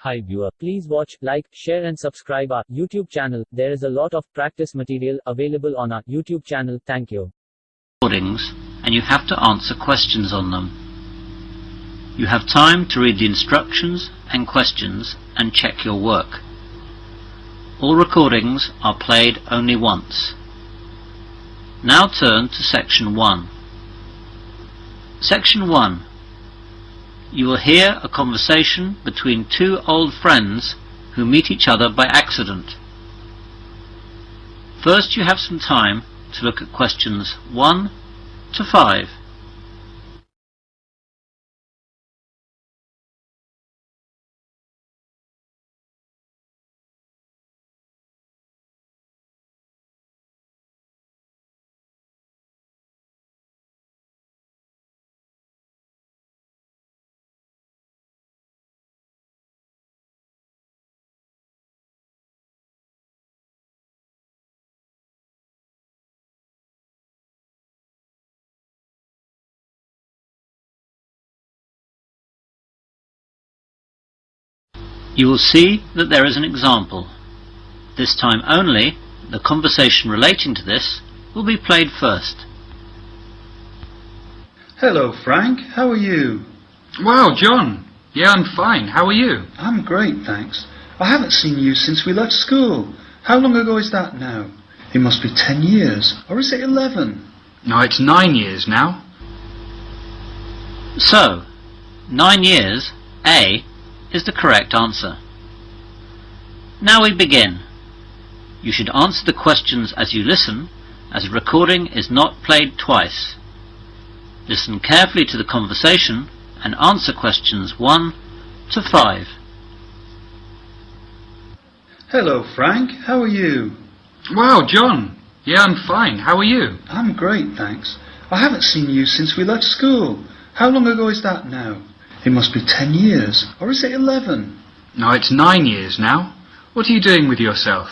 Hi viewer, please watch, like, share and subscribe our YouTube channel. There is a lot of practice material available on our YouTube channel. Thank you. Recordings, and you have to answer questions on them. You have time to read the instructions and questions and check your work. All recordings are played only once. Now turn to Section 1. Section 1. You will hear a conversation between two old friends who meet each other by accident. First, you have some time to look at questions 1 to 5. You will see that there is an example. This time only, the conversation relating to this will be played first. Hello, Frank. How are you? Wow, John. Yeah, I'm fine. How are you? I'm great, thanks. I haven't seen you since we left school. How long ago is that now? It must be 10 years. Or is it 11? No, it's 9 years now. So, 9 years, A, is the correct answer. Now we begin. You should answer the questions as you listen, as a recording is not played twice. Listen carefully to the conversation and answer questions 1 to 5. Hello, Frank. How are you? Wow, John. Yeah, I'm fine. How are you? I'm great, thanks. I haven't seen you since we left school. How long ago is that now? It must be 10 years. Or is it 11? No, it's 9 years now. What are you doing with yourself?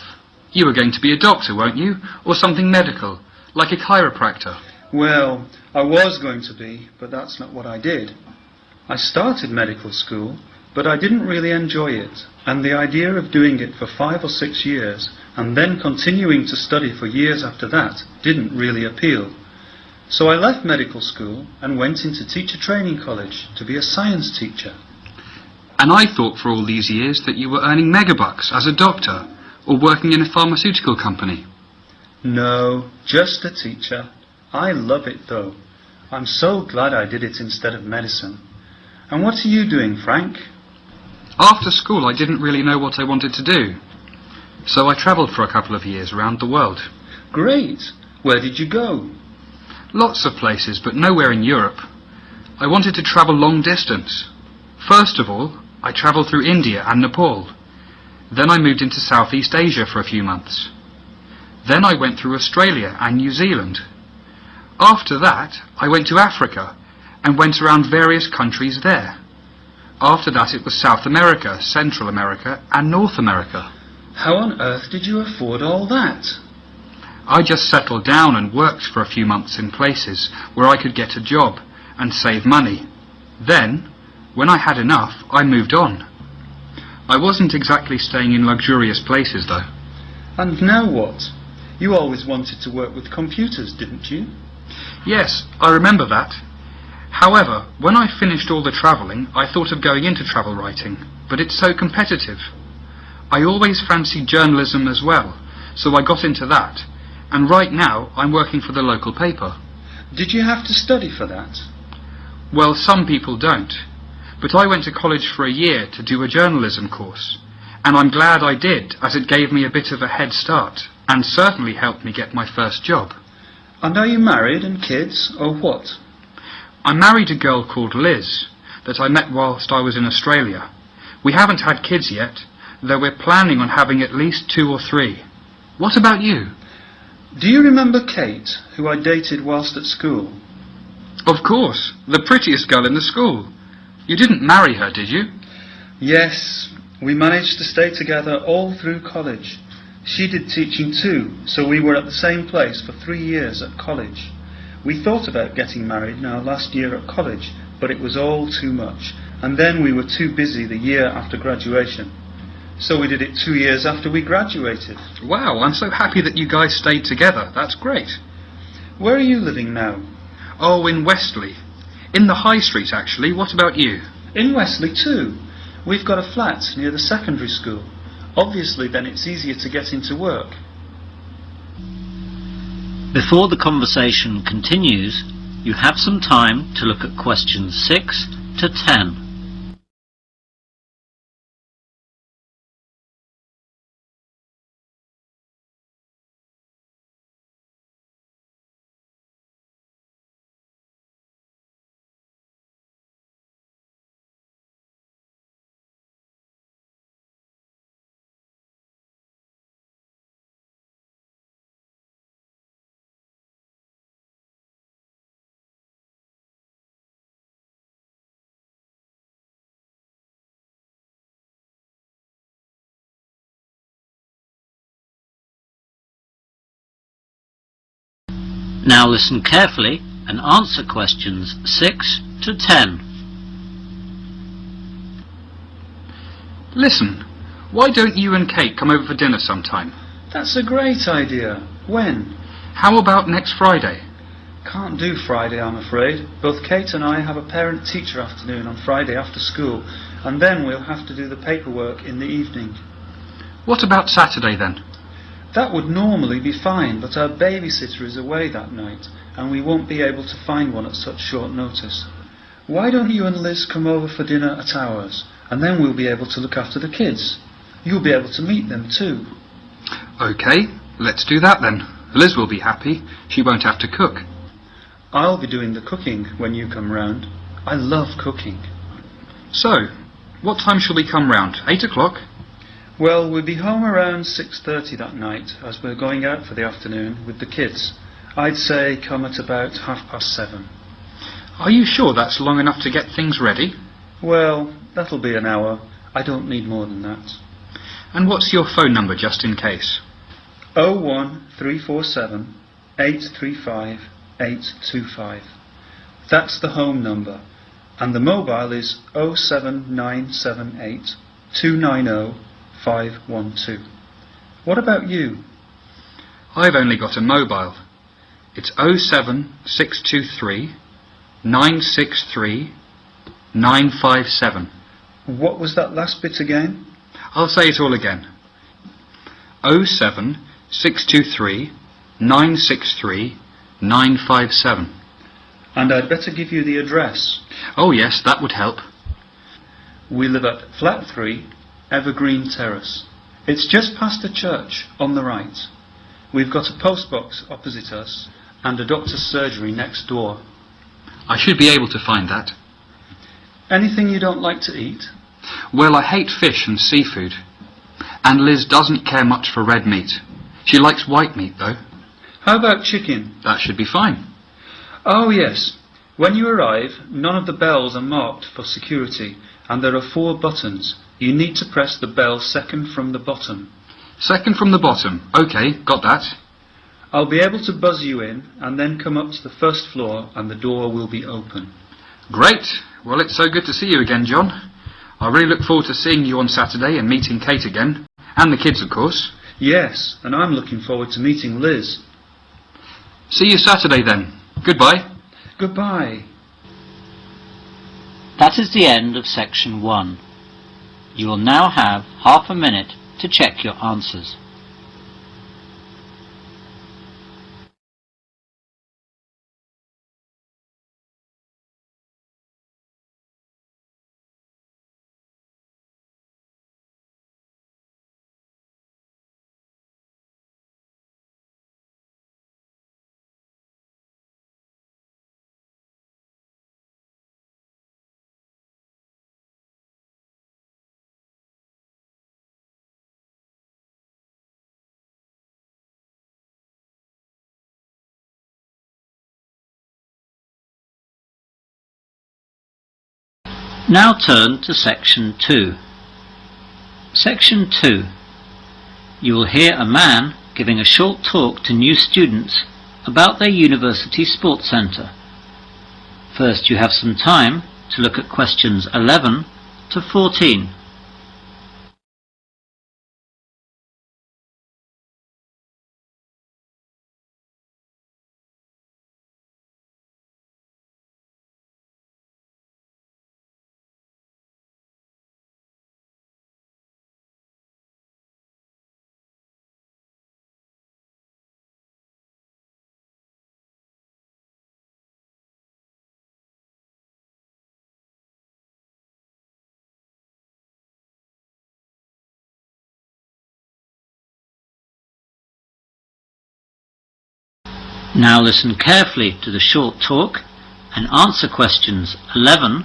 You were going to be a doctor, weren't you? Or something medical, like a chiropractor. Well, I was going to be, but that's not what I did. I started medical school, but I didn't really enjoy it, and the idea of doing it for 5 or 6 years, and then continuing to study for years after that, didn't really appeal. So I left medical school and went into teacher training college to be a science teacher. And I thought for all these years that you were earning megabucks as a doctor, or working in a pharmaceutical company. No, just a teacher. I love it though. I'm so glad I did it instead of medicine. And what are you doing, Frank? After school I didn't really know what I wanted to do. So I travelled for a couple of years around the world. Great! Where did you go? Lots of places, but nowhere in Europe. I wanted to travel long distance. First of all, I travelled through India and Nepal. Then I moved into Southeast Asia for a few months. Then I went through Australia and New Zealand. After that, I went to Africa and went around various countries there. After that it was South America, Central America and North America. How on earth did you afford all that? I just settled down and worked for a few months in places where I could get a job and save money. Then, when I had enough, I moved on. I wasn't exactly staying in luxurious places though. And now what? You always wanted to work with computers, didn't you? Yes, I remember that. However, when I finished all the travelling, I thought of going into travel writing, but it's so competitive. I always fancied journalism as well, so I got into that. And right now, I'm working for the local paper. Did you have to study for that? Well, some people don't. But I went to college for a year to do a journalism course. And I'm glad I did, as it gave me a bit of a head start, and certainly helped me get my first job. And are you married and kids, or what? I married a girl called Liz, that I met whilst I was in Australia. We haven't had kids yet, though we're planning on having at least 2 or 3. What about you? Do you remember Kate, who I dated whilst at school? Of course, the prettiest girl in the school. You didn't marry her, did you? Yes, we managed to stay together all through college. She did teaching too, so we were at the same place for 3 years at college. We thought about getting married now last year at college, but it was all too much, and then we were too busy the year after graduation. So we did it 2 years after we graduated. Wow, I'm so happy that you guys stayed together. That's great. Where are you living now? Oh, in Westley. In the High Street, actually. What about you? In Westley too. We've got a flat near the secondary school. Obviously then it's easier to get into work. Before the conversation continues, you have some time to look at questions 6 to 10. Now listen carefully and answer questions 6 to 10. Listen, why don't you and Kate come over for dinner sometime? That's a great idea. When? How about next Friday? Can't do Friday, I'm afraid. Both Kate and I have a parent-teacher afternoon on Friday after school, and then we'll have to do the paperwork in the evening. What about Saturday then? That would normally be fine, but our babysitter is away that night, and we won't be able to find one at such short notice. Why don't you and Liz come over for dinner at ours, and then we'll be able to look after the kids. You'll be able to meet them too. OK, let's do that then. Liz will be happy. She won't have to cook. I'll be doing the cooking when you come round. I love cooking. So, what time shall we come round? 8 o'clock? Well, we'll be home around 6:30 that night, as we're going out for the afternoon with the kids. I'd say come at about 7:30. Are you sure that's long enough to get things ready? Well, that'll be an hour. I don't need more than that. And what's your phone number, just in case? 01347 835 825. That's the home number. And the mobile is 07978 290 512. What about you? I've only got a mobile. It's 07623 963 957. What was that last bit again? I'll say it all again. 07623 963 957. And I'd better give you the address. Oh yes, that would help. We live at Flat 3, Evergreen Terrace. It's just past the church on the right. We've got a postbox opposite us and a doctor's surgery next door. I should be able to find that. Anything you don't like to eat? Well, I hate fish and seafood. And Liz doesn't care much for red meat. She likes white meat, though. How about chicken? That should be fine. Oh, yes. When you arrive, none of the bells are marked for security, and there are 4 buttons. You need to press the bell second from the bottom. Second from the bottom. OK, got that. I'll be able to buzz you in, and then come up to the first floor, and the door will be open. Great. Well, it's so good to see you again, John. I really look forward to seeing you on Saturday and meeting Kate again. And the kids, of course. Yes, and I'm looking forward to meeting Liz. See you Saturday then. Goodbye. Goodbye. That is the end of section 1. You will now have half a minute to check your answers. Now turn to section 2. Section 2. You will hear a man giving a short talk to new students about their university sports centre. First, you have some time to look at questions 11 to 14. Now listen carefully to the short talk and answer questions 11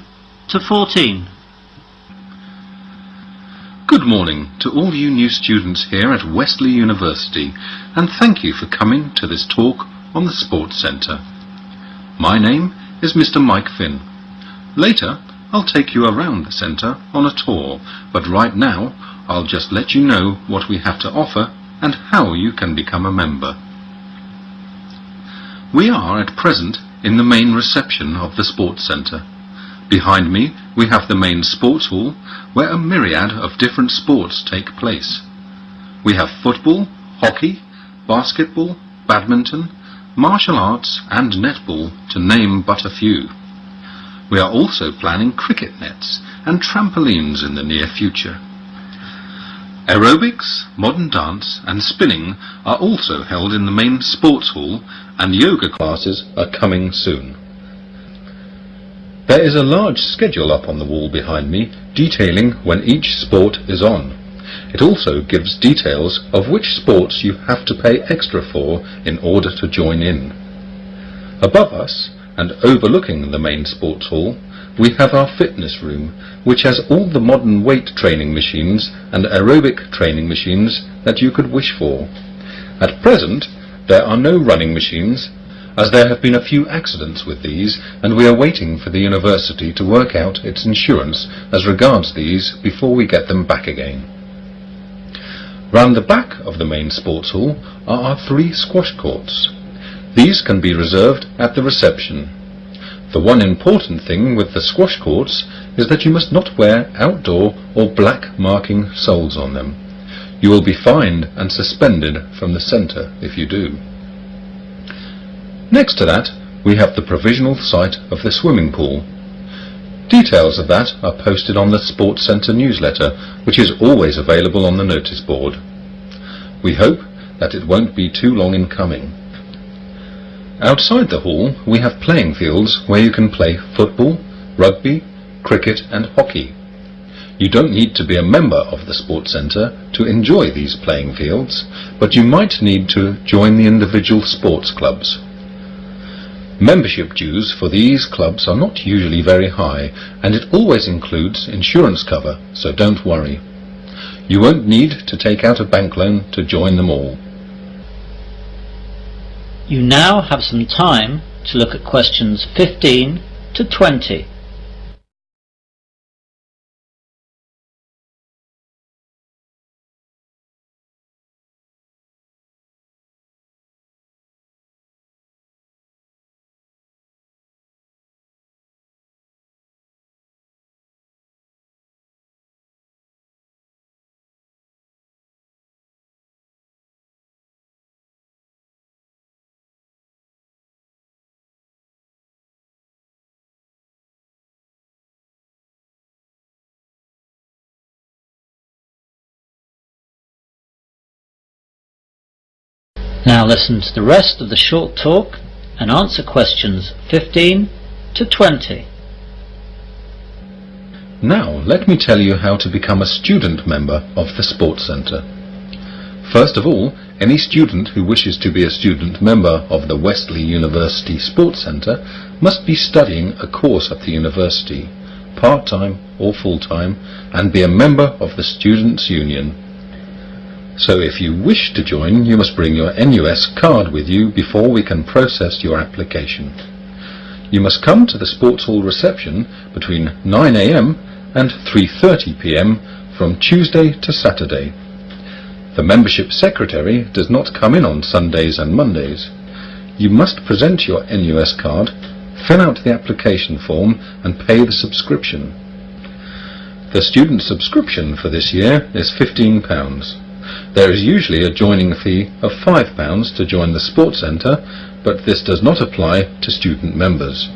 to 14. Good morning to all you new students here at Wesley University, and thank you for coming to this talk on the Sports Centre. My name is Mr. Mike Finn. Later I'll take you around the centre on a tour, but right now I'll just let you know what we have to offer and how you can become a member. We are at present in the main reception of the Sports Centre. Behind me we have the main sports hall where a myriad of different sports take place. We have football, hockey, basketball, badminton, martial arts and netball, to name but a few. We are also planning cricket nets and trampolines in the near future. Aerobics, modern dance and spinning are also held in the main sports hall, and yoga classes are coming soon. There is a large schedule up on the wall behind me detailing when each sport is on. It also gives details of which sports you have to pay extra for in order to join in. Above us and overlooking the main sports hall, we have our fitness room, which has all the modern weight training machines and aerobic training machines that you could wish for. At present, there are no running machines, as there have been a few accidents with these, and we are waiting for the university to work out its insurance as regards these before we get them back again. Round the back of the main sports hall are our 3 squash courts. These can be reserved at the reception. The one important thing with the squash courts is that you must not wear outdoor or black marking soles on them. You will be fined and suspended from the centre if you do. Next to that, we have the provisional site of the swimming pool. Details of that are posted on the Sports Centre newsletter, which is always available on the notice board. We hope that it won't be too long in coming. Outside the hall we have playing fields where you can play football, rugby, cricket and hockey. You don't need to be a member of the Sports Centre to enjoy these playing fields, but you might need to join the individual sports clubs. Membership dues for these clubs are not usually very high, and it always includes insurance cover, so don't worry. You won't need to take out a bank loan to join them all. You now have some time to look at questions 15 to 20. Now listen to the rest of the short talk and answer questions 15 to 20. Now let me tell you how to become a student member of the Sports Centre. First of all, any student who wishes to be a student member of the Wesley University Sports Centre must be studying a course at the university, part-time or full-time, and be a member of the Students' Union. So if you wish to join, you must bring your NUS card with you before we can process your application. You must come to the Sports Hall reception between 9 AM and 3:30 PM from Tuesday to Saturday. The membership secretary does not come in on Sundays and Mondays. You must present your NUS card fill out the application form and pay the subscription. The student subscription for this year is £15. There is usually a joining fee of £5 to join the sports centre, but this does not apply to student members.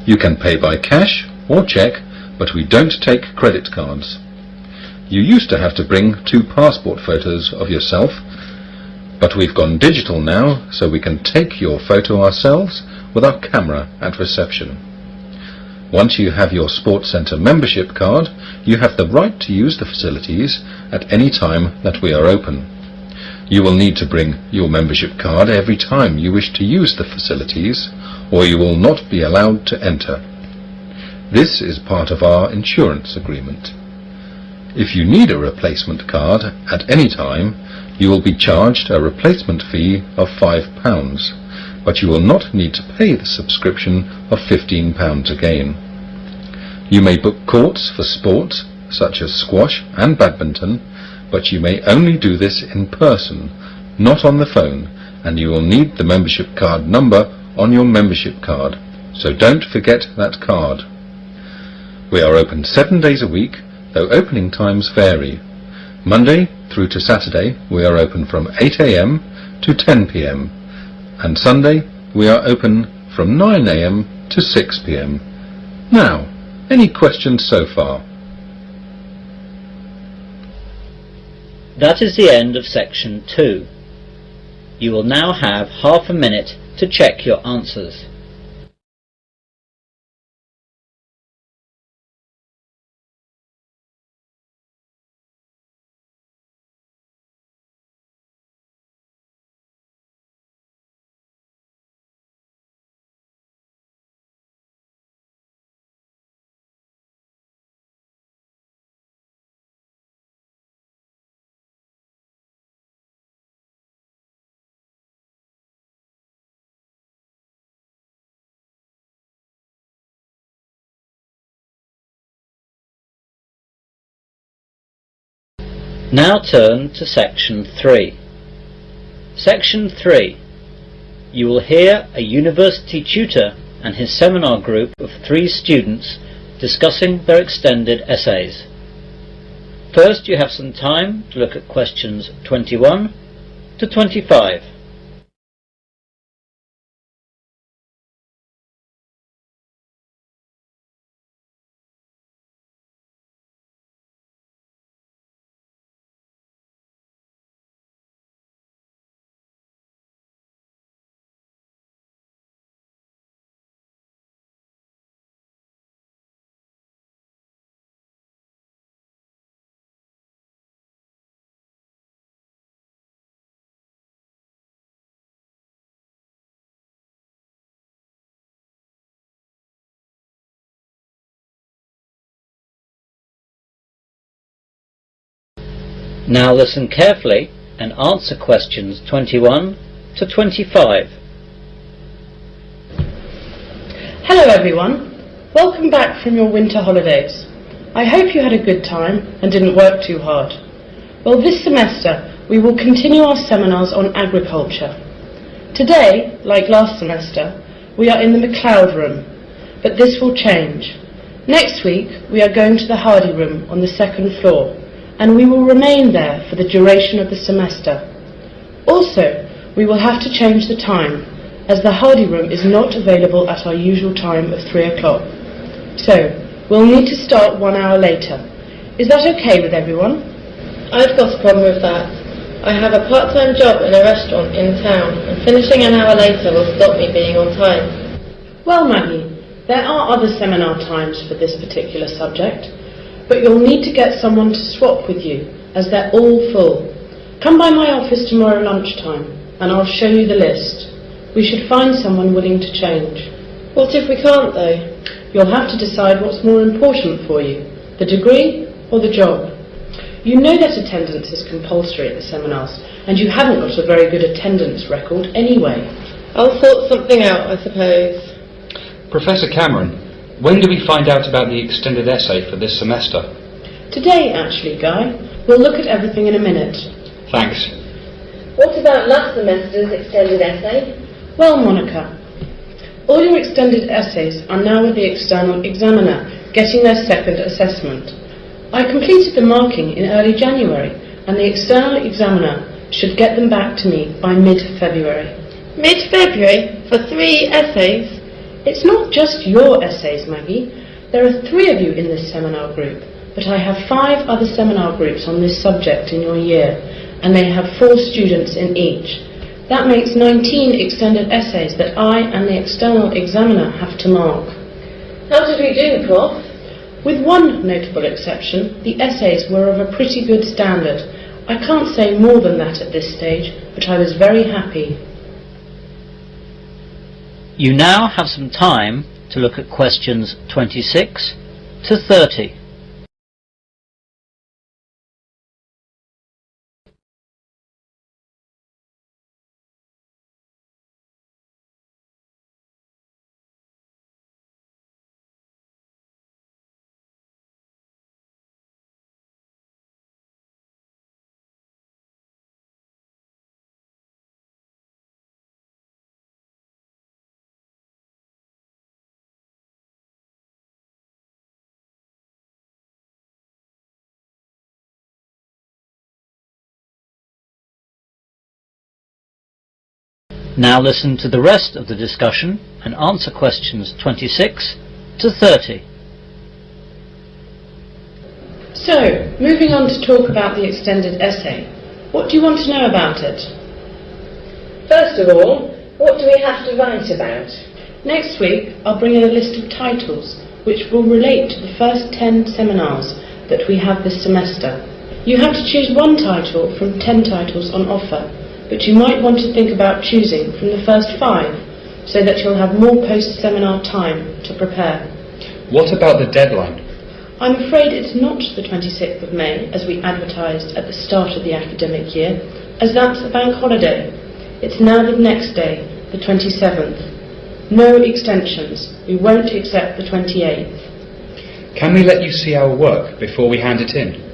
You can pay by cash or cheque, but we don't take credit cards. You used to have to bring 2 passport photos of yourself, but we've gone digital now, so we can take your photo ourselves with our camera at reception. Once you have your sports centre membership card, you have the right to use the facilities at any time that we are open. You will need to bring your membership card every time you wish to use the facilities, or you will not be allowed to enter. This is part of our insurance agreement. If you need a replacement card at any time, you will be charged a replacement fee of £5, but you will not need to pay the subscription of £15 again. You may book courts for sports, such as squash and badminton, but you may only do this in person, not on the phone, and you will need the membership card number on your membership card, so don't forget that card. We are open 7 days a week, though opening times vary. Monday through to Saturday we are open from 8 a.m. to 10 p.m. and Sunday we are open from 9 a.m. to 6 p.m. Now, any questions so far? That is the end of section 2. You will now have half a minute to check your answers. Now turn to section 3. Section 3. You will hear a university tutor and his seminar group of 3 students discussing their extended essays. First, you have some time to look at questions 21 to 25. Now listen carefully and answer questions 21 to 25. Hello everyone, welcome back from your winter holidays. I hope you had a good time and didn't work too hard. Well, this semester we will continue our seminars on agriculture. Today, like last semester, we are in the McLeod room, but this will change. Next week we are going to the Hardy room on the 2nd floor, and we will remain there for the duration of the semester. Also, we will have to change the time, as the Hardy room is not available at our usual time of 3 o'clock. So, we'll need to start 1 hour later. Is that okay with everyone? I've got a problem with that. I have a part-time job in a restaurant in town, and finishing an hour later will stop me being on time. Well, Maggie, there are other seminar times for this particular subject, but you'll need to get someone to swap with you, as they're all full. Come by my office tomorrow lunchtime, and I'll show you the list. We should find someone willing to change. What if we can't, though? You'll have to decide what's more important for you, the degree or the job. You know that attendance is compulsory at the seminars, and you haven't got a very good attendance record anyway. I'll sort something out, I suppose. Professor Cameron, when do we find out about the extended essay for this semester? Today, actually, Guy. We'll look at everything in a minute. Thanks. What about last semester's extended essay? Well, Monica, All your extended essays are now with the external examiner, getting their second assessment. I completed the marking in early January, and the external examiner should get them back to me by mid-February. Mid-February? For 3 essays? It's not just your essays, Maggie. There are 3 of you in this seminar group, but I have 5 other seminar groups on this subject in your year, and they have 4 students in each. That makes 19 extended essays that I and the external examiner have to mark. How did we do, Prof? With one notable exception, the essays were of a pretty good standard. I can't say more than that at this stage, but I was very happy. You now have some time to look at questions 26 to 30. Now listen to the rest of the discussion and answer questions 26 to 30. So, moving on to talk about the extended essay. What do you want to know about it? First of all, what do we have to write about? Next week, I'll bring in a list of titles which will relate to the first 10 seminars that we have this semester. You have to choose one title from 10 titles on offer, but you might want to think about choosing from the first 5 so that you'll have more post-seminar time to prepare. What about the deadline? I'm afraid it's not the 26th of May as we advertised at the start of the academic year, as that's a bank holiday. It's now the next day, the 27th. No extensions. We won't accept the 28th. Can we let you see our work before we hand it in?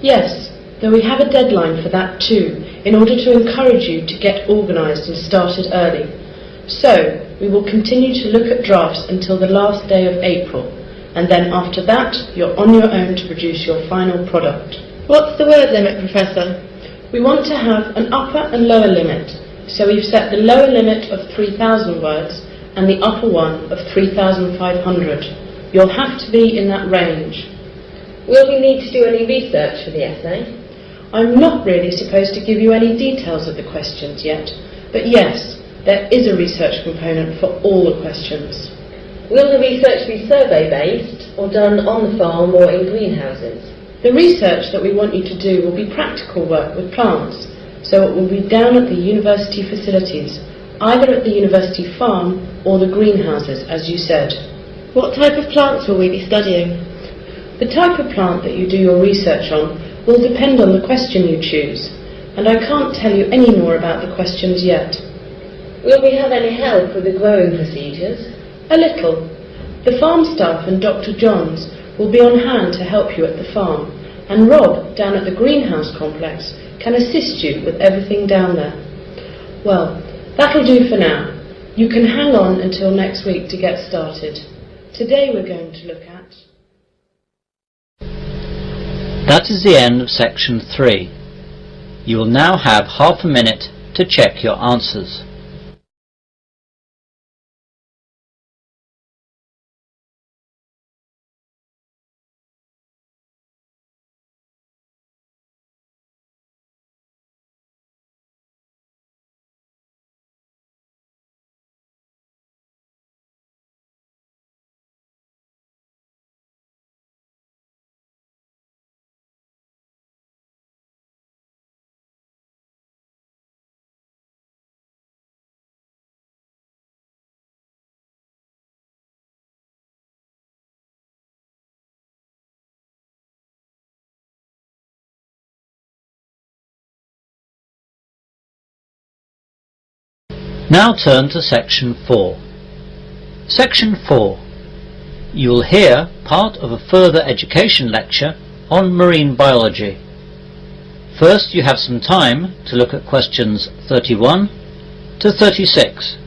Yes, though we have a deadline for that too, in order to encourage you to get organised and started early. So, we will continue to look at drafts until the last day of April, and then after that, you're on your own to produce your final product. What's the word limit, Professor? We want to have an upper and lower limit, so we've set the lower limit of 3,000 words and the upper one of 3,500. You'll have to be in that range. Will we need to do any research for the essay? I'm not really supposed to give you any details of the questions yet, but yes, there is a research component for all the questions. Will the research be survey-based or done on the farm or in greenhouses? The research that we want you to do will be practical work with plants, so it will be down at the university facilities, either at the university farm or the greenhouses, as you said. What type of plants will we be studying? The type of plant that you do your research on will depend on the question you choose, and I can't tell you any more about the questions yet. Will we have any help with the growing procedures? A little. The farm staff and Dr. Johns will be on hand to help you at the farm, and Rob, down at the greenhouse complex, can assist you with everything down there. Well, that'll do for now. You can hang on until next week to get started. Today we're going to look at... That is the end of section 3. You will now have half a minute to check your answers. Now turn to section 4. Section 4. You will hear part of a further education lecture on marine biology. First, you have some time to look at questions 31 to 36.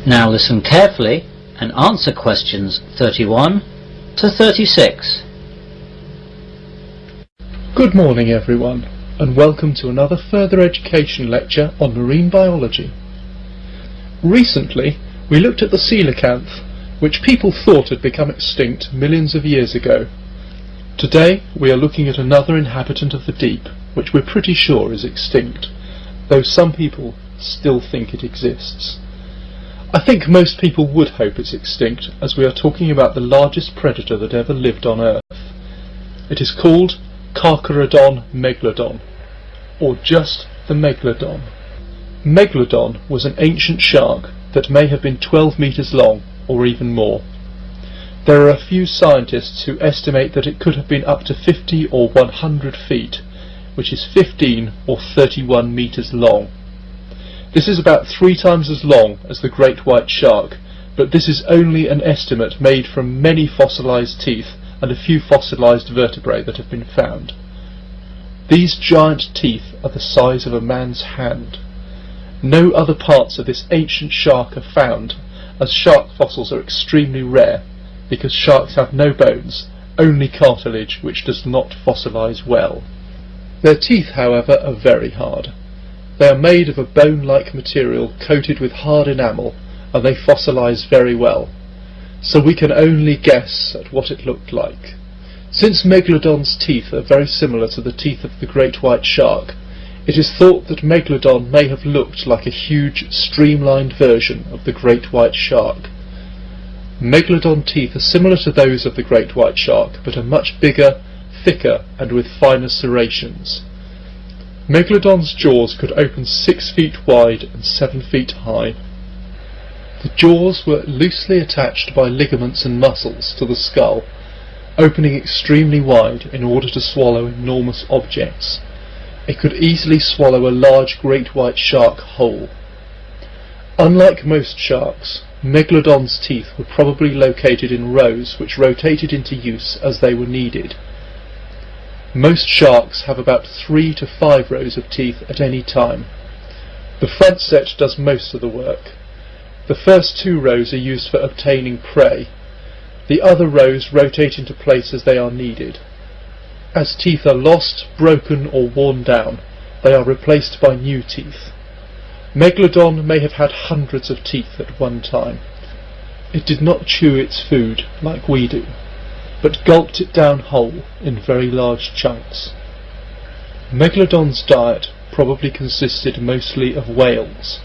Now listen carefully and answer questions 31 to 36. Good morning everyone, and welcome to another further education lecture on marine biology. Recently we looked at the coelacanth, which people thought had become extinct millions of years ago. Today we are looking at another inhabitant of the deep, which we're pretty sure is extinct, though some people still think it exists. I think most people would hope it's extinct, as we are talking about the largest predator that ever lived on Earth. It is called Carcharodon megalodon, or just the megalodon. Megalodon was an ancient shark that may have been 12 meters long, or even more. There are a few scientists who estimate that it could have been up to 50 or 100 feet, which is 15 or 31 meters long. This is about 3 times as long as the great white shark, but this is only an estimate made from many fossilized teeth and a few fossilized vertebrae that have been found. These giant teeth are the size of a man's hand. No other parts of this ancient shark are found, as shark fossils are extremely rare, because sharks have no bones, only cartilage which does not fossilize well. Their teeth, however, are very hard. They are made of a bone-like material coated with hard enamel, and they fossilize very well, so we can only guess at what it looked like. Since Megalodon's teeth are very similar to the teeth of the great white shark, it is thought that Megalodon may have looked like a huge, streamlined version of the great white shark. Megalodon teeth are similar to those of the great white shark, but are much bigger, thicker, and with finer serrations. Megalodon's jaws could open 6 feet wide and 7 feet high. The jaws were loosely attached by ligaments and muscles to the skull, opening extremely wide in order to swallow enormous objects. It could easily swallow a large great white shark whole. Unlike most sharks, Megalodon's teeth were probably located in rows which rotated into use as they were needed. Most sharks have about 3 to 5 rows of teeth at any time. The front set does most of the work. The first 2 rows are used for obtaining prey. The other rows rotate into place as they are needed. As teeth are lost, broken or worn down, they are replaced by new teeth. Megalodon may have had hundreds of teeth at one time. It did not chew its food like we do, but gulped it down whole in very large chunks. Megalodon's diet probably consisted mostly of whales.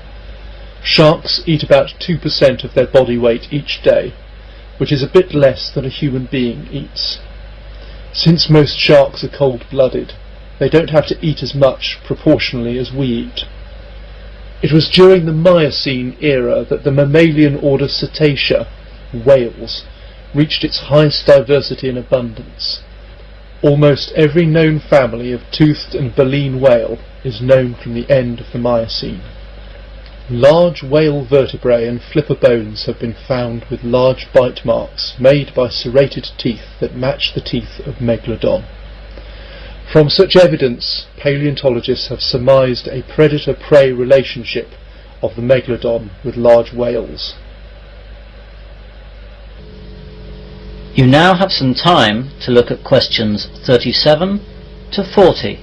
Sharks eat about 2% of their body weight each day, which is a bit less than a human being eats. Since most sharks are cold-blooded, they don't have to eat as much proportionally as we eat. It was during the Miocene era that the mammalian order Cetacea, whales, reached its highest diversity and abundance. Almost every known family of toothed and baleen whale is known from the end of the Miocene. Large whale vertebrae and flipper bones have been found with large bite marks made by serrated teeth that match the teeth of Megalodon. From such evidence, paleontologists have surmised a predator-prey relationship of the Megalodon with large whales. You now have some time to look at questions 37 to 40.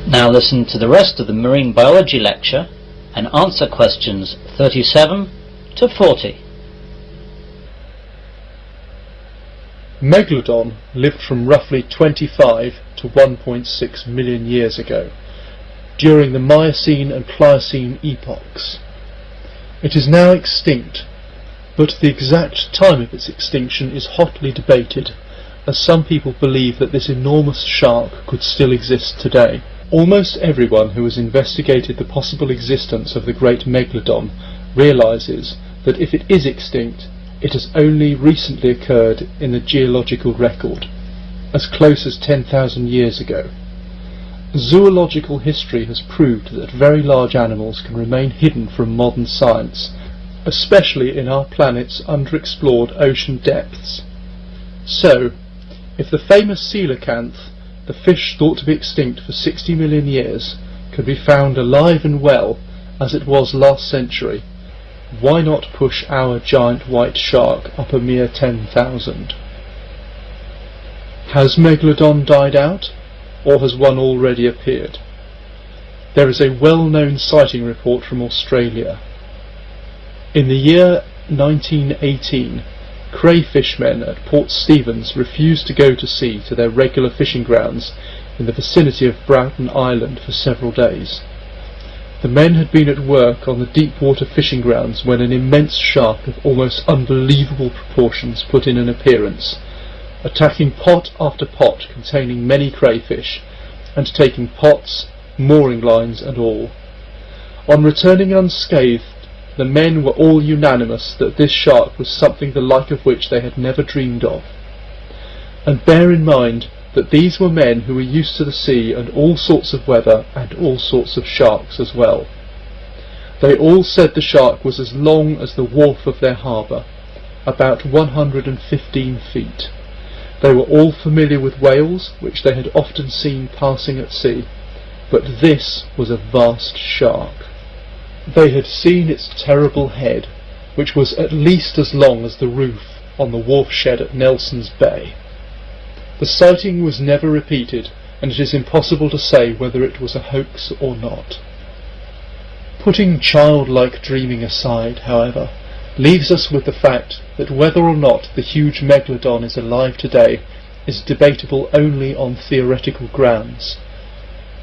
Now listen to the rest of the marine biology lecture and answer questions 37 to 40. Megalodon lived from roughly 25 to 1.6 million years ago, during the Miocene and Pliocene epochs. It is now extinct, but the exact time of its extinction is hotly debated, as some people believe that this enormous shark could still exist today. Almost everyone who has investigated the possible existence of the great megalodon realizes that if it is extinct, it has only recently occurred in the geological record, as close as 10,000 years ago. Zoological history has proved that very large animals can remain hidden from modern science, especially in our planet's underexplored ocean depths. So, if the famous coelacanth, the fish thought to be extinct for 60 million years, could be found alive and well as it was last century, why not push our giant white shark up a mere 10,000? Has Megalodon died out, or has one already appeared? There is a well-known sighting report from Australia. In the year 1918, crayfishmen at Port Stephens refused to go to sea to their regular fishing grounds in the vicinity of Broughton Island for several days. The men had been at work on the deep water fishing grounds when an immense shark of almost unbelievable proportions put in an appearance, attacking pot after pot containing many crayfish, and taking pots, mooring lines and all. On returning unscathed, the men were all unanimous that this shark was something the like of which they had never dreamed of. And bear in mind that these were men who were used to the sea and all sorts of weather and all sorts of sharks as well. They all said the shark was as long as the wharf of their harbour, about 115 feet. They were all familiar with whales, which they had often seen passing at sea, but this was a vast shark. They had seen its terrible head, which was at least as long as the roof on the wharf shed at Nelson's Bay. The sighting was never repeated, and it is impossible to say whether it was a hoax or not. Putting childlike dreaming aside, however, leaves us with the fact that whether or not the huge megalodon is alive today is debatable only on theoretical grounds.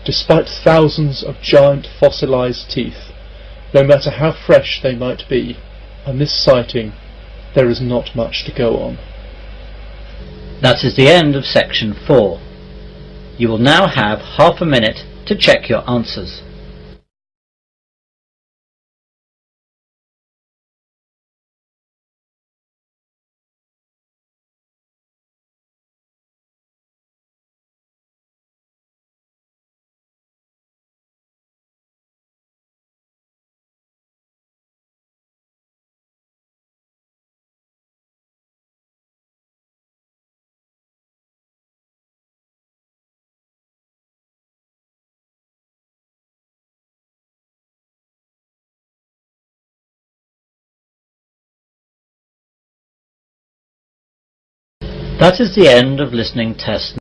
Despite thousands of giant fossilized teeth, no matter how fresh they might be, on this sighting there is not much to go on. That is the end of section 4. You will now have half a minute to check your answers. That is the end of listening test